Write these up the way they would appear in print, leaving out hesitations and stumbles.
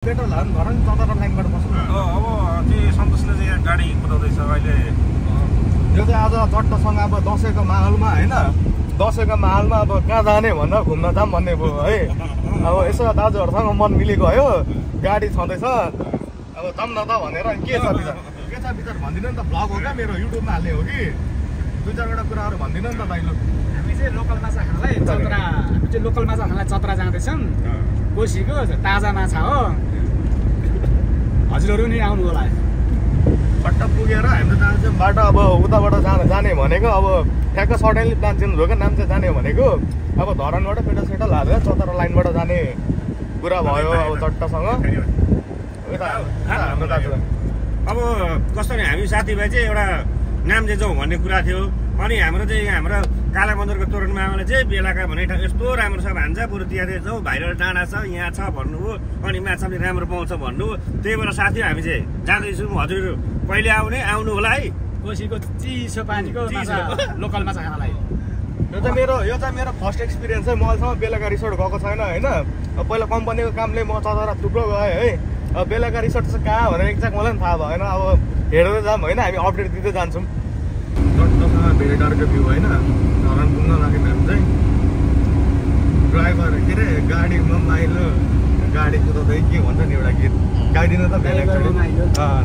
petrol हाल्नु भएर नि चतरा लाइनबाट बस्नु अब त्यो सन्तोषले चाहिँ यहाँ गाडी कुदाउँदैछ अहिले यो चाहिँ आज चट्टसँग अब दसैँको माहौलमा होइन दसैँको माहौलमा अब कहाँ जाने भनेर घुम्न जाऊँ भन्ने भयो है अब यसो दाजुहरूसँग मन मिलेको गाडी छँदैछ अब जाऊँ न त भनेर के छ विचार भन्दिनँ नि त ब्लग हो क्या मेरो युट्युबमा हाल्ने हो कि दुई चारवटा कुराहरू भन्दिनँ नि त दाइलो हामी चाहिँ लोकल माछा खानलाई चतरा हामी चाहिँ लोकल माछा खानलाई चतरा जाँदैछौँ कोसीको ताजा माछा हो हजुरहरू नि आउनु होला पट्ट पुगेर हाम्रो जान्छ बाटो अब उताबाट जाने भनेको अब ठ्याक्क सडनली प्लान चेन्ज भयो क्या नाम चाहिँ जाने भनेको अब धरानबाट पेट्रोल सेटल हालेर चतरा लाइनबाट जाने कुरा भयो अब चट्टसँग हाम्रो दाजु अब कस्तो नि हामी साथीभाइ चाहिँ एउटा नाम चाहिँ जाउँ भन्ने कुरा थियो अनि हाम्रो चाहिँ हाम्रो काला मन्दिरको तोरणमा आमाले चाहिँ बेलाका भने यस्तो राम्रो छ भान्जा बरु त्यहाँ जाउँ भाइरल डाँडा छ यहाँ छ भन्नुभयो अनि माछा पनि राम्रो पाउँछ भन्नु त्यही भएर साथी हामी चाहिँ जाँदैछौँ हजुर कहिले आउनु होला है कोसीको चिसो पानीको लोकल माछा खानलाई यो चाहिँ मेरो फर्स्ट एक्सपिरियन्स है म अहिलेसम्म बेलाका रिसोर्ट गएको छैन होइन अब पहिला कम्पनीको कामले म चतरा थुप्रो गएँ है अब बेलाका रिसोर्ट चाहिँ कहाँ भनेर एक्ज्याक्ट मलाई पनि थाहा भएन अब हेर्दै जाऊँ होइन हामी अपडेट दिँदै जान्छौँ चट्टसँग भेटारको भ्यू होइन धरान पुग्न लाग्यो हामी चाहिँ ड्राइभर के अरे गाडीमा माइलो गाडी कुदाउँदै के भन्छ नि एउटा गीत गाइदिनु त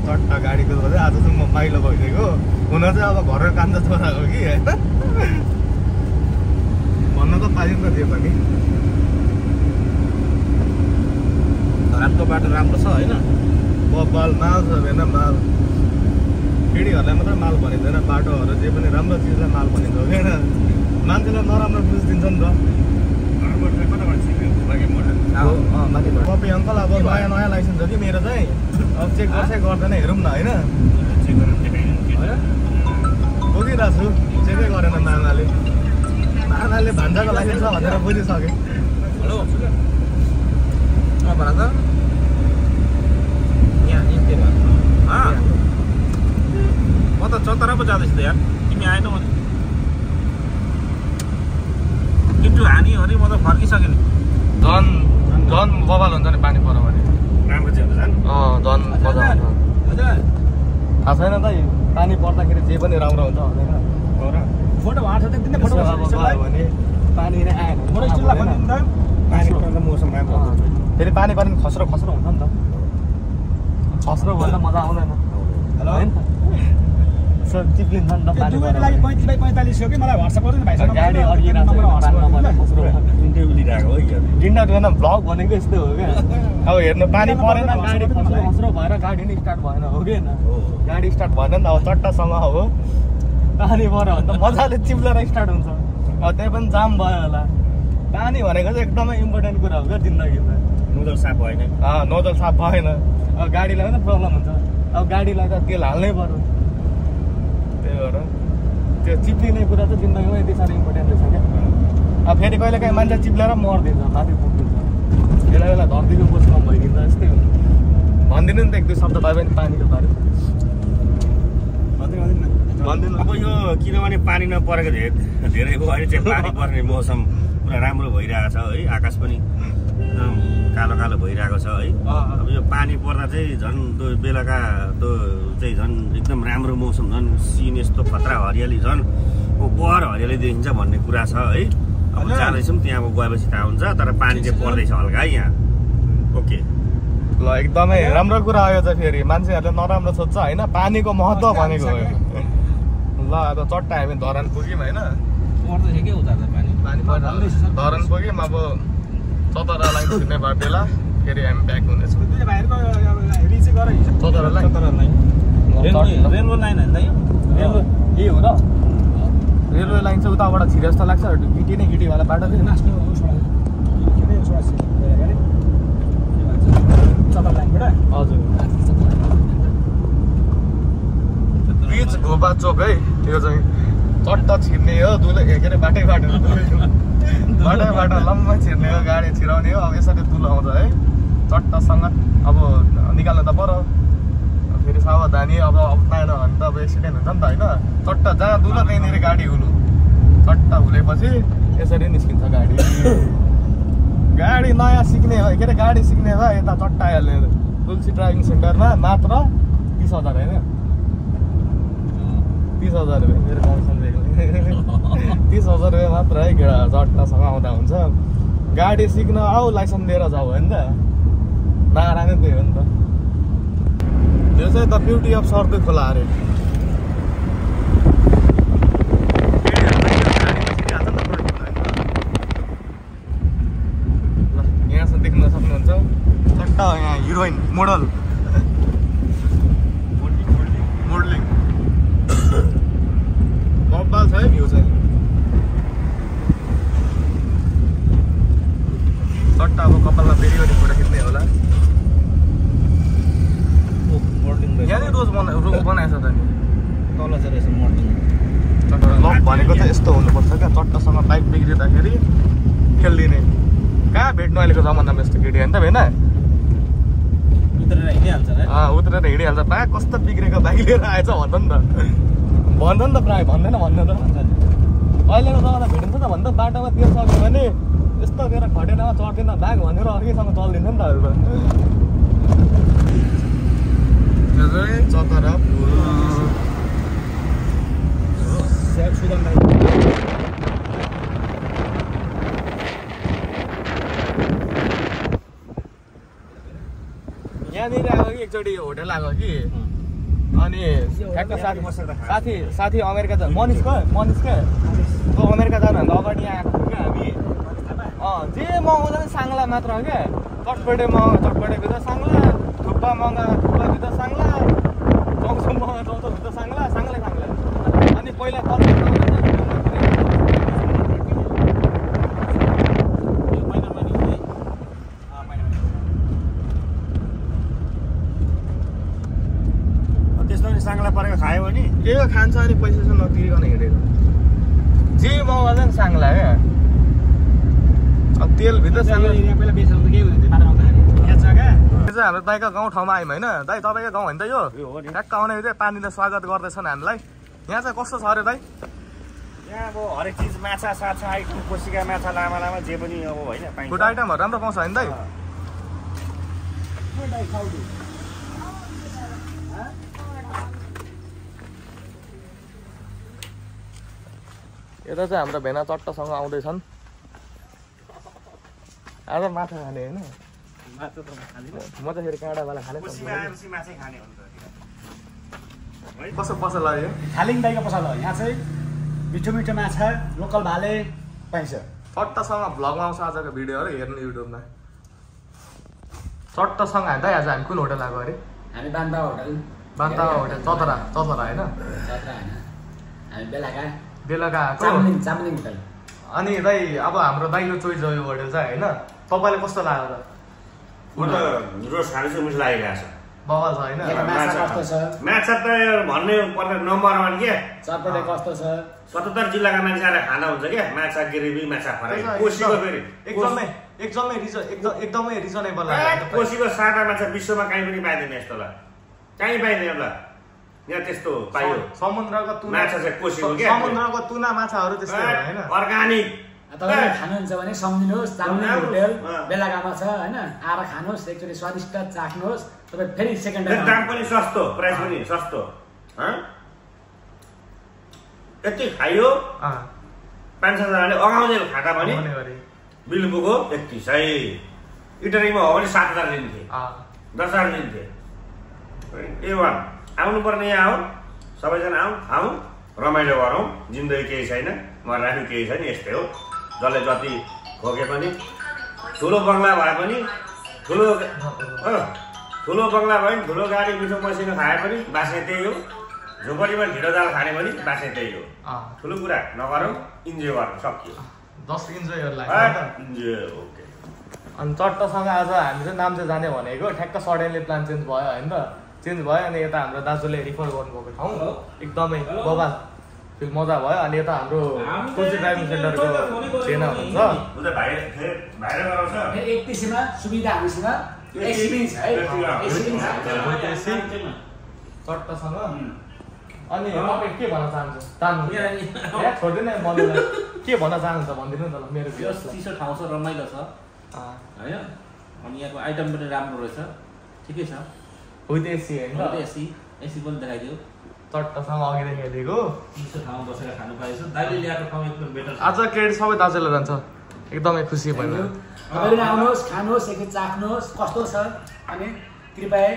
चट्टा गाडी कुदाउँदै आज चाहिँ म माइलो भइदिएको हुन चाहिँ अब घरको कान्छ छोरा हो कि होइन भन्न त पाइन्छ त्यो पनि धरानको बाटो राम्रो छ होइन बब्बाल माल छ होइन माल केटीहरूलाई मात्रै माल भनिँदैन बाटोहरू जे पनि राम्रो चिजलाई माल भनिन्छ होइन मान्छेलाई नराम्रो बुझिदिन्छ नि त कपी अङ्कल अब नयाँ लाइसेन्स हो कि मेरो चाहिँ अब चेक गर्छ गर्दैन हेरौँ न होइन बुझिरहेको छु चेकै गरेन नानाले भान्जाको लाइसेन्स छ भनेर बुझिसकेँ हेलो भन त यहाँ म त चतरा पो जाँदैछु त यार तिमी आएन भने किन्टु हानी हो नि म त फर्किसकेँ नि झन् बबाल हुन्छ नि पानी पऱ्यो भने राम्रो चाहिँ हुन्छ झन् मजा आउँछ थाहा छैन त पानी पर्दाखेरि जे पनि राम्रो हुन्छ भनेर फोटो भने पानी नै आएन मौसम राम्रो हुन्छ फेरि पानी पऱ्यो भने खस्रो हुन्छ नि त खस्रो भन्दा मजा आउँदैन चिप्लिन्छ नि त पानी लागि 35/45 हो कि मलाई व्हाट्सएप गर्नु नि भाइसँग गाडी अड्किरहेको डिन्डा भ्लग भनेको यस्तो हो क्या अब हेर्नु पानी परेन गाडी खस्रो भएर गाडी नै स्टार्ट भएन हो कि होइन गाडी स्टार्ट भएन नि त अब चट्टासँग हो पानी पऱ्यो भने त मजाले चिप्लेर स्टार्ट हुन्छ अब त्यही पनि जाम भयो होला पानी भनेको चाहिँ एकदमै इम्पोर्टेन्ट कुरा हो क्या जिन्दगीमा नोजल साफ भएन नोजल साफ भएन अब गाडीलाई पनि प्रब्लम हुन्छ अब गाडीलाई त तेल हाल्नै पर्यो त्यही भएर त्यो चिप्लिने कुरा चाहिँ जिन्दगीमा यति साह्रो इम्पोर्टेन्ट रहेछ क्या अब फेरि कहिले काहीँ मान्छे चिप्लेर मरिदिन्छ माथि पुग्दिन्छ बेला बेला धरतीको बोझ कम भइदिन्छ यस्तै हुन्छ भनिदिनु नि त एक दुई शब्द भए पनि पानीको बारे भन्दिनु अब यो किनभने पानी नपरेको धेरै भयो अहिले चाहिँ पानी पर्ने मौसम पुरा राम्रो भइरहेको छ है आकाश पनि एकदम कालो कालो भइरहेको छ है अब यो पानी पर्दा चाहिँ झन् त्यो बेलुका त्यो चाहिँ झन् एकदम राम्रो मौसम झन् सिन यस्तो खतरा हरियाली झन् बहर हरियाली देखिन्छ भन्ने कुरा छ है अब जाँदैछौँ त्यहाँ अब गएपछि थाहा हुन्छ तर पानी चाहिँ पर्दैछ हल्का है यहाँ ओके ल एकदमै राम्रो कुरा आयो चाहिँ फेरि मान्छेहरूले नराम्रो सोध्छ होइन पानीको महत्त्व भनेको हो ल अब चट्टा हामी धरान पुग्यौँ होइन धरान पुग्यौँ अब चतरा लाइन छिर्ने बेला फेरि हामी ब्याक हुनेछौँ चतरा लाइन रेलवे लाइन होइन ए हो र रेलवे लाइन चाहिँ उताबाट छिरे जस्तो लाग्छ गिटी नै गिटीवाला बाटो फेरि हजुर बिच घोबा चोक है यो चाहिँ चट्टा छिर्ने हो दुलो के अरे बाटै बाटो लम्बा छिर्ने हो गाडी छिराउने हो अब यसरी दुलो आउँछ है चट्टासँग अब निकाल्नु त पर्यो फेरि सावधानी अब अप्नाएन भने त अब एक्सिडेन्ट हुन्छ नि त होइन चट्टा जहाँ दुलो त्यहीँनिर गाडी हुनु चट्टा हुलेपछि यसरी निस्किन्छ गाडी गाडी नयाँ सिक्ने हो के अरे गाडी सिक्ने भए यता चट्टा हाल्ने तुलसी ड्राइभिङ सेन्टरमा मात्र 30,000 होइन 30,000 रुपियाँ मेरो कमिसन देख्ने 30,000 रुपियाँ मात्र है केटा चट्टासँग आउँदा हुन्छ गाडी सिक्न आऊ लाइसेन्स लिएर जाऊ होइन त नारा नै त्यही हो नि त यो चाहिँ द ब्युटी अफ सर्दु खोला अरे यहाँसम्म देख्न सक्नुहुन्छ चट्टा यहाँ हिरोइन मोडल मोडलिङ बब्बाल छ है भ्यू चाहिँ चट्टा अब कपालमा फेरि पनि फोटो खिच्ने होला यहाँनिर रोज बनाएको छ त नि तल चाहिँ रहेछ मोडलिङ लक भनेको चाहिँ यस्तो हुनुपर्छ क्या चट्टासँग बाइक बिग्रिँदाखेरि खेलिदिने कहाँ भेट्नु अहिलेको जमानामा यस्तो केटी होइन त भेना उत्रेर हिँडिहाल्छ उत्रेर हिँडिहाल्छ प्रायः कस्तो बिग्रेको बाइक लिएर आएछ भन्छ नि त प्रायः भन्दैन भन्नु त अहिलेको जमाना भेटिन्छ त भन्दा बाटोमा तेल सक्यो भने यस्तो तेर खटेनामा चढ्दैन बाघ भनेर अर्कैसँग चल्दिन्छ नि त अरू चतरा फुल यहाँनिर आएको कि एकचोटि होटेल आएको कि अनि ठ्याक्क साथी अमेरिका मनिष क्या तो अमेरिका जानुभन्दा अगाडि यहाँ आएको थियो क्या हामी जे मगाउँदा पनि साङ्ला मात्र हो क्या चटपटे मगा चटपटे भित्र साङ्ला थुक्पा मगा थुक्पा भित्र साङ्ला चौसम मगा चौसम भित्र साङ्ला अनि पहिला साङ्ला परेको खायो भने त्यो खान्छ अनि पैसा नतिरिकन हिँडेको जे मगाउँदा पनि साङ्ला क्या अब तेलभित्र साङ्ला पहिला बेच्नु त के हुन्थ्यो बाटोमा यहाँ जग्गा चाहिँ हाम्रो दाइको गाउँ ठाउँमा आयौँ होइन दाइ तपाईँको गाउँ होइन त यो ठ्याक्क आउने चाहिँ पानीले स्वागत गर्दैछन् हामीलाई यहाँ चाहिँ कस्तो छ अरे दाइ यहाँ अब हरेक चिज माछा साछा आइटम कोसिका माछा लामा लामा जे पनि अब होइन पाइन्छ फुड आइटमहरू राम्रो पाउँछ होइन दाइ यता चाहिँ हाम्रो भेना चट्टासँग आउँदैछन् आज माछा खाने होइन म त फेरि काँडावाला खाने कसो पसल लाग्यो थालिङ दाइको पसल हो यहाँ चाहिँ मिठो मिठो माछा लोकल भाले पाइन्छ चट्टासँग भ्लगमा आउँछ आजको भिडियोहरू हेर्नु युट्युबमा चट्टासँग दाइ आज हामी कुन होटल आएको अरे हामी बान्ता होटल चतरा होइन हामी बेलुका आएको चामलिङ होटल अनि दाइ अब हाम्रो दाइको चोइस हो यो होटल चाहिँ होइन तपाईँलाई कस्तो लाग्यो त रोज खानु चाहिँ मिठो लागिरहेको छ बवाल छ होइन माछा त भन्ने पर्ने नम्बर 1 के चटपटे कस्तो छ 77 जिल्लाका मान्छे आएर खाना हुन्छ क्या माछा ग्रेभी माछा फ्राई कोसीको फेरि एकदमै रिजनेबल लाग्यो कोसीको सादा माछा विश्वमा कहीँ पनि पाइँदैन यस्तो ल कहीँ पाइँदैन ल यहाँ त्यस्तो पाइयो समुद्रको तुना माछा चाहिँ कोसीको के समुद्रको तुना माछाहरू त्यस्तै हो हैन अर्गानिक तपाईले खानुहुन्छ भने सम्झिनुहोस् चामलिङ होटल बेलागामा छ हैन आएर खानुहोस् एकचोटि स्वादिष्ट चाख्नुहोस् तपाई फेरि सेकेन्ड टाइम दाम पनि सस्तो प्राइस पनि सस्तो यति खायो 500 जनाले अगाउने खाता पनि बिलबुको 31 है इटरीमा हो भने 7000 लिन्थे 10000 लिन्थे ए1 आउनु पर्ने यहाँ हो सबैजना आऊ खाऊ रमाइलो गरौँ जिन्दगी केही छैन मर्नु केही छैन यस्तै हो जसले जति खोके पनि ठुलो बङ्गला भए पनि ठुलो बङ्गला भयो ठुलो गाडी मिठो मसिनो खाए पनि बाँच्ने त्यही हो झोपडीमा ढिँडो दाल खाने पनि बाँच्ने त्यही हो ठुलो कुरा नगरौँ इन्जोय गरौँ सकियो जस्ट इन्जोय इन्जोय ओके अनि चट्टासँग आज हामी चाहिँ नाम चाहिँ जाने भनेको ठ्याक्क सडनली प्लान चेन्ज भयो होइन चेन्ज भयो अनि यता हाम्रो दाजुले रिफर गर्नुभएको ठाउँ एकदमै बबाल फिल मजा भयो अनि यता हाम्रो तुलसी ड्राइभिङ सेन्टरको सेना हुनुहुन्छ एकतिसमा सुविधा हामीसँग चट्टासँग अनि तपाईँ के भन्न चाहन्छु छोड्दैन मलाई के भन्न चाहनुहुन्छ भनिदिनु न त मेरो चिसो ठाउँ छ रमाइलो छ होइन अनि यहाँको आइटम पनि राम्रो रहेछ ठिकै छ विथ एसी होइन एसी पनि देखाइदियो चट्टसँग अघिदेखि हेरेको चिसो ठाउँमा बसेर खानु पाएछ दाइले ल्याएको ठाउँ एकदम बेटर आज क्रेडिट सबै दाजुले जान्छ एकदमै खुसी भयो तपाईँले आउनुहोस् खानुहोस् एकखेप चाख्नुहोस् कस्तो छ अनि कृपया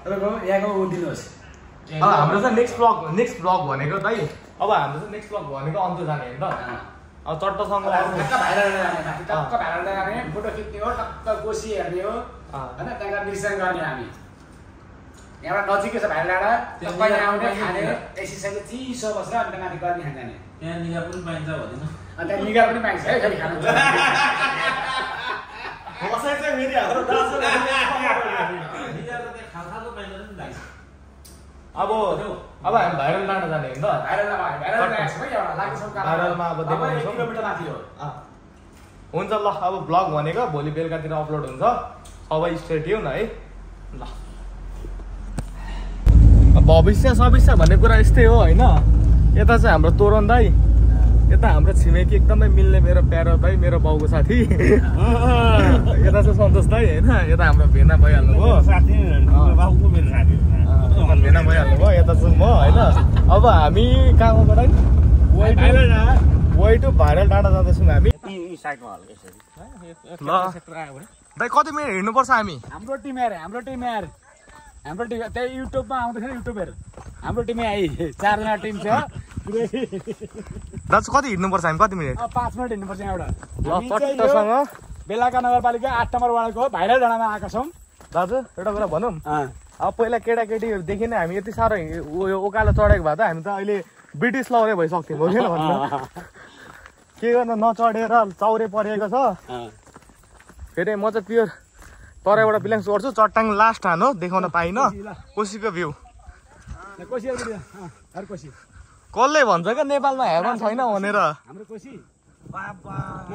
तपाईँको यहाँको ऊ दिनुहोस् हाम्रो चाहिँ नेक्स्ट ब्लग भनेको दाइ अब हाम्रो चाहिँ नेक्स्ट ब्लग भनेको अन्त जाने होइन त अब चट्टसँग टक्क भाइरल जाने माथि टक्क भाइरल जाने फोटो खिच्ने हो टक्क कोसी हेर्ने हो होइन त्यहाँबाट निरीक्षण गर्ने हामी यहाँबाट नजिकै छ भाइरल डाँडा टक्क यहाँ आउने खाने एसीसँग चिसो बसेर अन्त माथि गर्ने खान जाने त्यहाँ निगा पनि पाइन्छ भन्दैन अन्त त्यहाँ निगा पनि पाइन्छ है फेरि खानु कसै चाहिँ फेरि हाम्रो दाजुले अब हामी भाइरल डाँडा जाने होइन भाइरलमा अब देखाउँछौँ किलोमिटर माथि हो हुन्छ ल अब ब्लग भनेको भोलि बेलुकातिर अपलोड हुन्छ सबै स्टे ट्युन है ल भविष्य भन्ने कुरा यस्तै हो होइन यता चाहिँ हाम्रो तोरण दाई यता हाम्रो छिमेकी एकदमै मिल्ने मेरो प्यारो दाई मेरो बाउको साथी यता चाहिँ सन्तोष दाई होइन यता हाम्रो भेना भइहाल्नु भयो भेना भइहाल्नु भयो यता चाहिँ म होइन अब हामी कहाँबाट way to भाइरल डाँडा जाँदैछौँ हामी ल दाइ कति मिनट हिँड्नुपर्छ हामी हाम्रो टिम त्यही युट्युबमा आउँदैछ युट्युबर हाम्रो टिमै आइ 4 जना टिम छ दाजु कति हिँड्नुपर्छ हामी कति मिनट 5 मिनट हिँड्नुपर्छ यहाँबाट ल पट्टसँग बेलाका नगरपालिका 8 नम्बर वार्डको भाइरल डाँडामा आएका छौँ दाजु एउटा कुरा भनौँ अब पहिला केटाकेटीहरूदेखि नै हामी यति साह्रो उकालो चढेको भए त हामी त अहिले ब्रिटिस लौरे भइसक्थ्यौँ हो किन भन्नु के गर्नु नचढेर चौरे परेको छ फेरि म चाहिँ प्योर तराईबाट बिलोङ्स गर्छु चट्टाङ लास्ट हान हो देखाउन पाइनँ कोसीको भ्यू कसले भन्छ क्या नेपालमा हेर्न छैन भनेर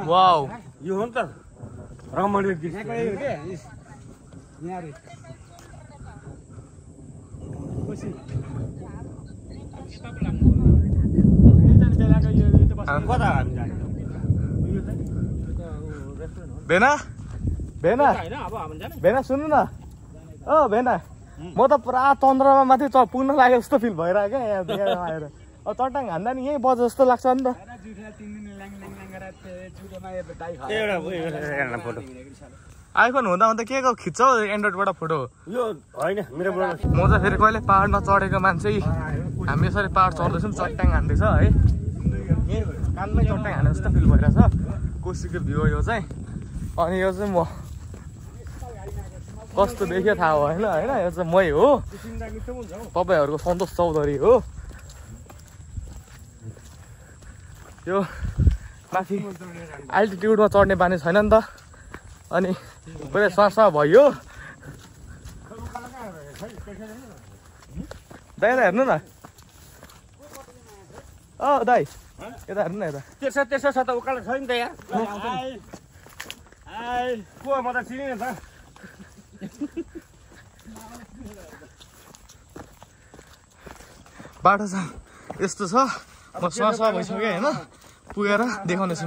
वाउ यो हो नि त रमणीय भेना सुन्नु न भेना म त पुरा चन्द्रमा माथि पुग्न लाग्यो जस्तो फिल भइरहेको क्या यहाँ आएर अब चट्टाङ हान्दा नि यहीँ बज जस्तो लाग्छ नि त आइफोन हुँदा हुँदा के खिच्छ एन्ड्रोइडबाट फोटो यो होइन मेरो म चाहिँ फेरि कहिले पाहाडमा चढेको मान्छे हामी यसरी पाहाड चढ्दैछौँ चट्टाङ हान्दैछ है कानमै चट्टाङ हाने जस्तो फिल भइरहेछ कोसीको भ्यू यो चाहिँ अनि यो चाहिँ म कस्तो देख्यो थाहा भएन होइन यो चाहिँ मै हो तपाईँहरूको सन्तोष चौधरी हो यो माथि अल्टिट्युडमा चढ्ने बानी छैन नि त अनि पुरै स्वास भयो दाइ हेर्नु न दाइ यता हेर्नु न यता त्यसो छ त उकालो छ नि त यार को म त चिनेन त बाटो छ यस्तो छ म स्वास भइसक्यो होइन पुगेर देखाउनेछु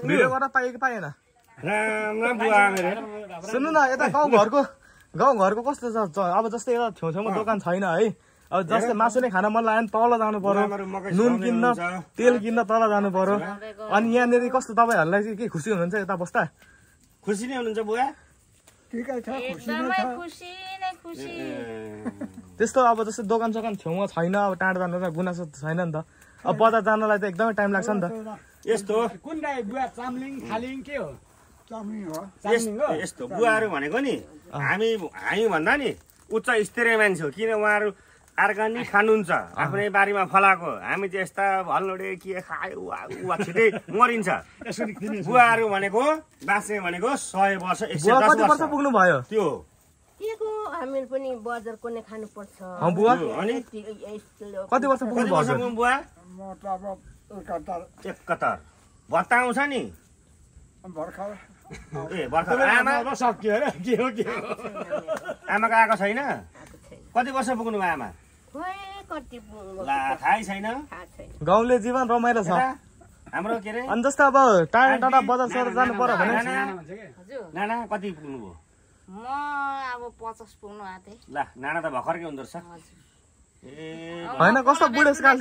भिडियो गर्न पाइयो कि पाएन सुन्नु न यता गाउँघरको कस्तो छ अब जस्तै यता छेउछेउमा दोकान छैन है अब जस्तै मासु नै खान मन लाग्यो भने तल जानु पर्यो नुन किन्न तेल किन्न तल जानु पर्यो अनि यहाँनिर कस्तो तपाईँहरूलाई चाहिँ के खुसी हुनुहुन्छ यता बस्दा खुसी नै हुनुहुन्छ बुवा त्यस्तो अब जस्तै दोकान सोकान छेउमा छैन अब टाढा जानु गुनासो छैन नि त अब बजार जानलाई त एकदमै टाइम लाग्छ नि त यस्तो कुन दाइ बुवा चाम्लिङ खालिङ के हो यस्तो बुवाहरू भनेको नि हामी भन्दा नि उच्च स्तरीय मान्छे हो किन उहाँहरू अर्ग्यानिक खानुहुन्छ आफ्नै बारीमा फलाएको हामी चाहिँ यस्ता भल्लोडे के खायो छिटै मरिन्छ बुवाहरू भनेको बाँच्ने भनेको 100 वर्ष 110 वर्ष पुग्नु भयो त्यो के को हामी पनि बजारको नै खानु पर्छ बुवा अनि कति वर्ष पुग्नु भयो बुवा म त अब 71 भत्ता आउँछ नि भर्खर आमा सक्यो अरे के हो आमाको आएको छैन कति वर्ष पुग्नु भयो आमा ला थाहै छैन गाउँले जीवन रमाइलो छ हाम्रो के अरे अनि जस्तो अब टाढा टाढा बजार सर जानु पर्यो भने नाना कति पुग्नुभयो म अब 50 पुग्नु आथे ल नाना त भर्खरकै हुँदो रहेछ ए होइन कस्तो बुढेसकाल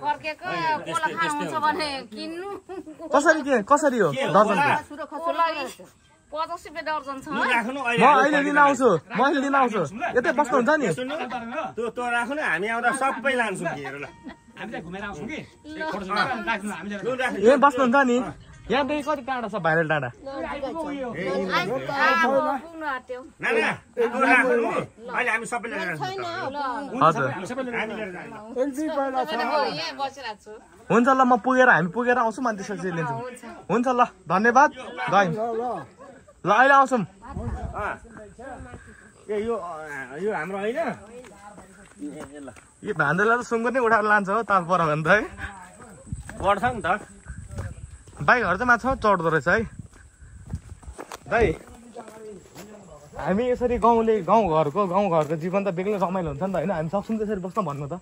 फर्केको कोला खानुहुन्छ भने किन्नु कसरी हो दर्जन 50 रुपैयाँ दर्जन छ राख्नु म अहिले लिन आउँछु यतै बस्नुहुन्छ नि त्यो राख्नु न हामी आउँदा सबै लान्छौँ हेर ल हामी चाहिँ घुमेर आउँछौँ कि राख्नु हामीले ए बस्नुहुन्छ नि यहाँदेखि कति टाढा छ भाइरल डाँडा पुग्नु आट्यो नाना त्यो राख्नु अहिले हामी सबैले हजुर यहाँ बसिरहेको छु हुन्छ ल म हामी पुगेर आउँछौँ अनि त्यसपछि लिन्छौँ हुन्छ ल धन्यवाद गयौँ ल अहिले आउँछौँ ए यो हाम्रो होइन यो भान्देलाई त सुँगुर नै उठाएर लान्छ हो ताल पर भने त है बढ्छ नि त बाइकहरू चाहिँ माछा चढ्दो रहेछ है दाइ हामी यसरी गाउँघरको जीवन त बेग्लै रमाइलो हुन्छ नि त होइन हामी सक्छौँ त्यसरी बस्न भन्नु त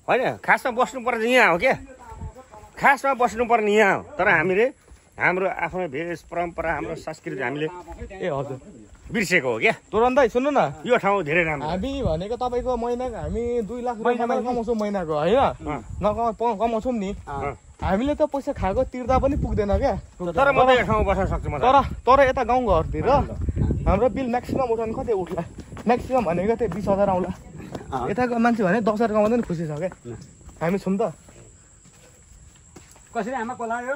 होइन खासमा बस्नुपर्ने यहाँ हो क्या खासमा बस्नुपर्ने यहाँ हो तर हामीले हाम्रो आफ्नो भेष परम्परा हाम्रो संस्कृति हामीले ए हजुर बिर्सेको हो क्या तुरन्तै सुन्नु न यो ठाउँ धेरै राम्रो हामी भनेको तपाईँको महिनाको हामी 2 लाख रुपियाँ कमाउँछौँ महिनाको होइन कमाउँछौँ नि हामीले त पैसा खाएको तिर्दा पनि पुग्दैन क्या तर म त यो ठाउँमा बस्न सक्छु तर यता गाउँघरतिर हाम्रो बिल म्याक्सिमम उठाउनु कति उठ्ला म्याक्सिमम भनेको त्यही 20,000 आउला यताको मान्छे भने 10,000 कमाउँदा नि खुसी छ क्या हामी छौँ त कसरी आमा कोला यो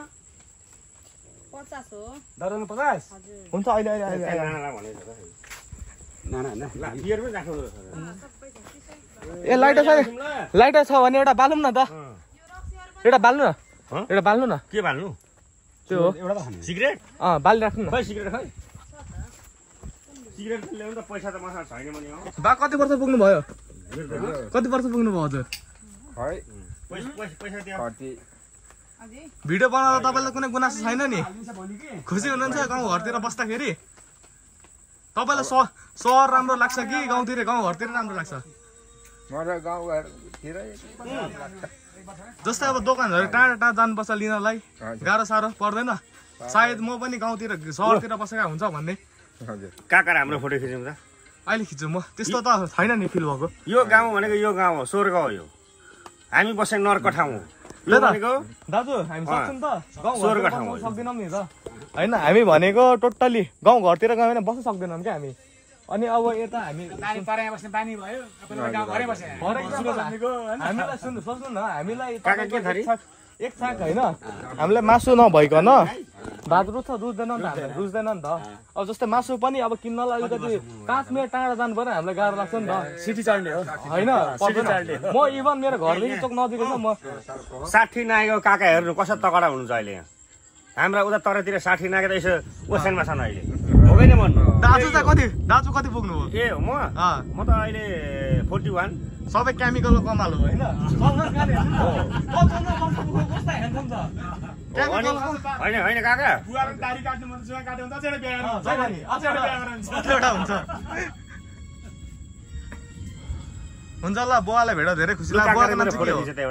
50 हो दर्जन 50 हुन्छ अहिले ए लाइटर छ भने एउटा बालौँ न त एउटा बाल्नु न के बाल्नु त्यो हो सिगरेट बाली राख्नु न खै सिगरेट ल्याउनु त पैसा त मसँग छैन भने बा कति वर्ष पुग्नु भयो हजुर पैसा दियो भिडियो बनाउँदा तपाईँलाई कुनै गुनासो छैन नि खुसी हुनुहुन्छ गाउँघरतिर बस्दाखेरि तपाईँलाई सहर राम्रो लाग्छ कि गाउँघरतिर राम्रो लाग्छ जस्तै अब दोकानहरू टाढा जानुपर्छ लिनलाई गाह्रो साह्रो पर्दैन सायद म पनि गाउँतिर सहरतिर बसेका हुन्छ भन्ने काका हाम्रो फोटो खिच्यौँ त अहिले खिच्छु म त्यस्तो त छैन नि फिल भएको यो गाउँ भनेको यो गाउँ हो स्वर्ग हो यो हामी बसेको नर्क ठाउँ हो दाजु हामी सक्छौँ त गाउँघरतिर बस्न सक्दैनौँ नि त होइन हामी भनेको टोटल्ली गाउँघरतिर गयो भने बस्न सक्दैनौँ क्या हामी अनि अब यता हामी पानी भयो गाउँघरै बसे हामीलाई सोच्नु न हामीलाई एक छाक होइन हामीलाई मासु नभइकन भात रुच्दैन नि त रुच्दैन नि त अब जस्तै मासु पनि अब किन्नलाई अलिकति 5 मिनट टाढा जानु पर्यो हामीलाई गाह्रो लाग्छ नि त सिटी चढ्ने हो होइन म इभन मेरो घरदेखि चोक नजिकै छ म 60 नागेको काका हेर्नु कस्तो तगडा हुनुहुन्छ अहिले यहाँ हाम्रा उता तरातिर 60 नागे त यसो ओछ्यानमा छन् अहिले हो कि भन्नु दाजु कति पुग्नु हो ए म त अहिले 41 सबै केमिकलको कमाल हो होइन होइन काका हुन्छ ल बुवालाई भेट धेरै खुसी लाग्यो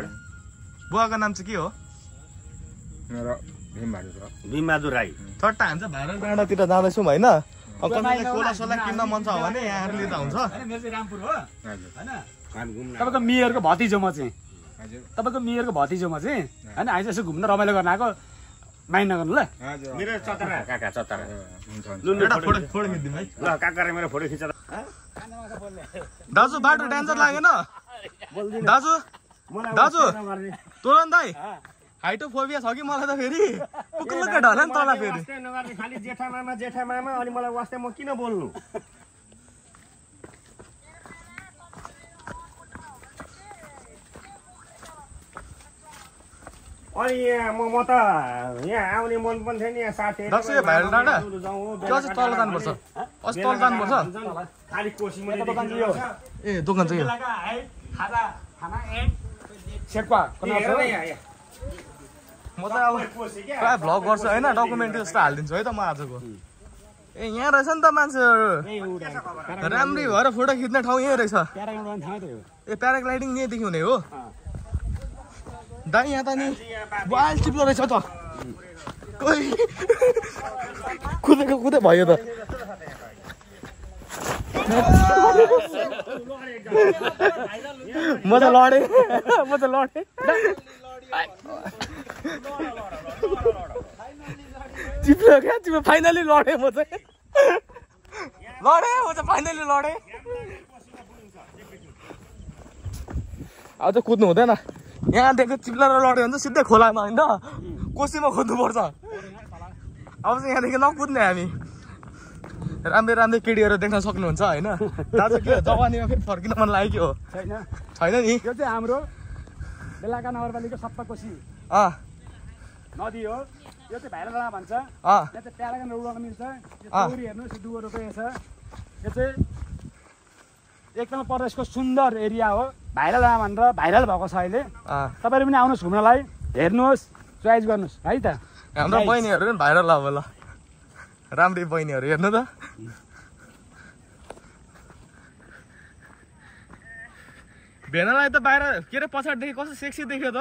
बुवाको नाम चाहिँ के हो भीमबहादुर राई चट्टा हान्छ भाइरल डाँडातिर जाँदैछौँ होइन अब तपाईँलाई कोला सोला किन्न मन छ भने यहाँ लिँदा हुन्छ रामपुर हो तपाईँको मेयरको भतिजो म चाहिँ होइन हामी यसो घुम्न रमाइलो गर्न आएको माइन्ड नगर्नु ल मेरो चतरा काका चतरा फोटो खिचिदिउँ है ल काका र मेरो फोटो खिच्छ दाजु बाटो डेन्जर लागेन दाजु तुरन्त दाइ हाइटोफोबिया छ कि मलाई त फेरि पुक्लुक्क ढल्ला नि तल फेरि खालि जेठा मामा अनि मलाई वास्ते म किन बोल्नु अनि यहाँ म त यहाँ आउने मन पनि थियो नि यहाँ साथीहरू दसैँ भाइरल डाँडा त्यो चाहिँ तल जानुपर्छ अस्ति तल जानुपर्छ खालि कोसी मैले ए दोकान चाहिँ म त अब प्रायः भ्लग गर्छु होइन डकुमेन्ट्री जस्तो हालिदिन्छु है त म आजको ए यहाँ रहेछ नि त मान्छेहरू राम्रै भएर फोटो खिच्ने ठाउँ यहीँ रहेछ ए प्याराग्लाइडिङ यहीँदेखि हुने हो दाइ यहाँ त नि बाल चिप्लो रहेछ त कुदेको कुदै भयो त म त लडेँ चिप्लो क्या चिप्लो फाइनली लडेँ म चाहिँ फाइनली लडेँ अब चाहिँ कुद्नु हुँदैन यहाँदेखि चिप्लेर लड्यो भने चाहिँ सिधै खोलामा होइन कोसीमा खोज्नुपर्छ अब चाहिँ यहाँदेखि नकुद्ने हामी राम्रै केटीहरू देख्न सक्नुहुन्छ होइन दाजु के जवानीमा फेरि फर्किन मन लागेको हो छैन नि यो चाहिँ हाम्रो बेलाका नगरपालिका सप्तकोशी नदी हो यो चाहिँ भाइरल डाँडा भन्छ यहाँ चाहिँ प्यालाका उडाउन मिल्छ यो चौरी हेर्नुहोस् यो डुवर रोपेको छ यो चाहिँ एकदमै प्रदेशको सुन्दर एरिया हो भाइरल डाँडा भनेर भाइरल भएको छ अहिले तपाईँहरू पनि आउनुहोस् घुम्नलाई हेर्नुहोस् चोइस गर्नुहोस् है त हाम्रो बहिनीहरू पनि भाइरल अब ल राम्रै बहिनीहरू हेर्नु त भेनालाई त बाहिर के अरे पछाडिदेखि कस्तो सेक्सी देख्यो त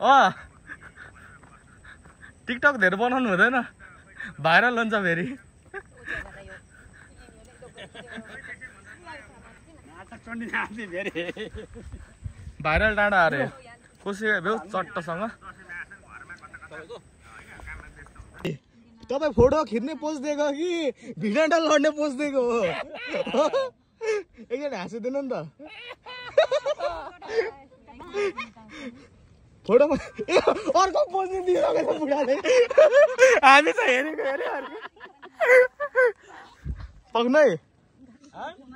हौ टिकटक धेरै बनाउनु हुँदैन भाइरल हुन्छ फेरि भाइरल डाँडा अरे कोसी भ्यू चट्टसँग तपाईँ फोटो खिच्ने पोज दिएको कि भिडियो लड्ने पोज दिएको हो एकजना हाँसिदिनु नि त फोटोमा अर्को पोज दिइरहेको छ बुढाले हामी त हेरेको हेऱ्यो अर्को पक्नै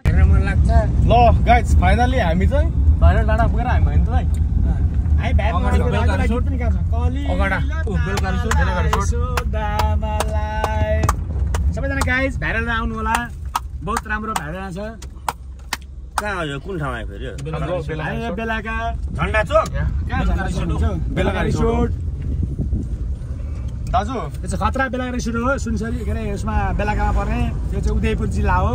हेर्न मन लाग्छ ल गाइज फाइनली हामी चाहिँ भाइरल डाँडा पुगेर हामी भन्छ है सबैजना गाइज भाइरल आउनु होला बहुत राम्रो भाइरल छ कहाँ हो यो कुन ठाउँ आयो फेरि बेलाका झन्डा चोक बेलाका रिसोर्ट दाजु यो चाहिँ खतरा बेलाका रिसोर्ट हो सुनसरी के अरे यसमा बेलाकामा पर्ने यो चाहिँ उदयपुर जिल्ला हो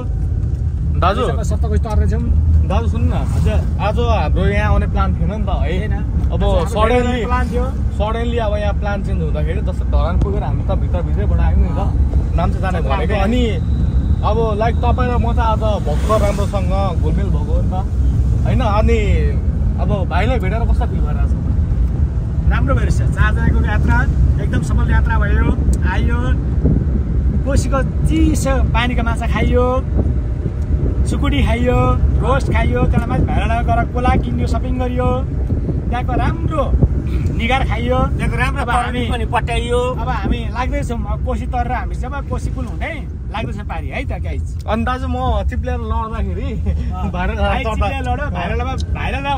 दाजु सप्तकोशी तर्नेछौँ दाजु सुन्नु न हजुर आज हाम्रो यहाँ आउने प्लान थिएन नि त है अब सडनली अब यहाँ प्लान चेन्ज हुँदाखेरि जस्तो ढलान पुगेर हामी त भित्रभित्रैबाट आयौँ नि त नाम चाहिँ जाने भनेको अनि अब लाइक तपाईँ र म चाहिँ आज भर्खर राम्रोसँग घुलमिल भएको हो नि त होइन अनि अब भाइलाई भेटेर कस्तो फिल भइरहेको छ राम्रो भइरहेछ 4 जनाको यात्रा एकदम सफल यात्रा भयो आयो कोसीको चिसो पानीको माछा खाइयो सुकुटी खाइयो रोस्ट खाइयो त्यहाँ माथि भाइरल गएर कोला किन्यो सपिङ गरियो त्यहाँको राम्रो निगार खाइयो त्यहाँको राम्रो पानी पनि पट्याइयो अब हामी लाग्दैछौँ कोसी तरेर हामी जब कोसी पुल हुँदै लाग्दैछ पारी है त गाइज अनि दाजु म चिप्लेर लड्दाखेरि भाइरल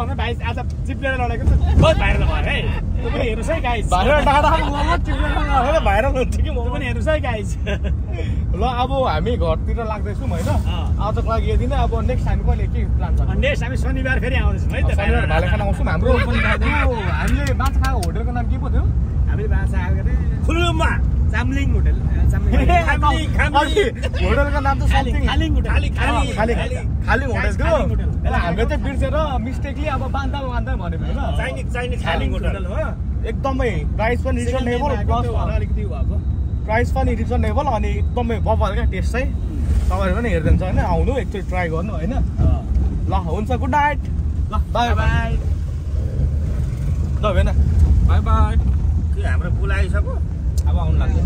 भन्दा भाइ आज चिप्लेर लडेको त बहुत भाइरल भयो है त्यो पनि हेर्नुहोस् है गाइज भाइरल डाँडा भाइरल हुन्छ कि म पनि हेर्नुहोस् है गाइज ल अब हामी घरतिर लाग्दैछौँ होइन आजको लागि यदि नै अब नेक्स्ट हामी कहिले के प्लान छ नेक्स्ट हामी शनिबार फेरि आउँदैछौँ है त शनिबार भाले खाना आउँछौँ हाम्रो हामीले माछा खाएको होटलको नाम के पो थियो हामीले माछा खाएको फुलुम्बा चामलिङ होटल होटलको नाम त खालिङ होटल खालिङ होटल थियो यसलाई हामीले चाहिँ बिर्सेर मिस्टेकली अब बान्दा भनेको होइन चाइनिज खालिङ होटल हो एकदमै प्राइस पनि रिजनेबल प्लस अलिकति भएको प्राइस पनि रिजनेबल अनि एकदमै बबाल क्या टेस्ट चाहिँ तपाईँहरू पनि हेरिदिन्छ होइन आउनु एकचोटि ट्राई गर्नु होइन ल हुन्छ गुड नाइट ल बाई बाई ल भेना बाई बाई के हाम्रो पुल आइसक्यो अब आउनु लाग्छ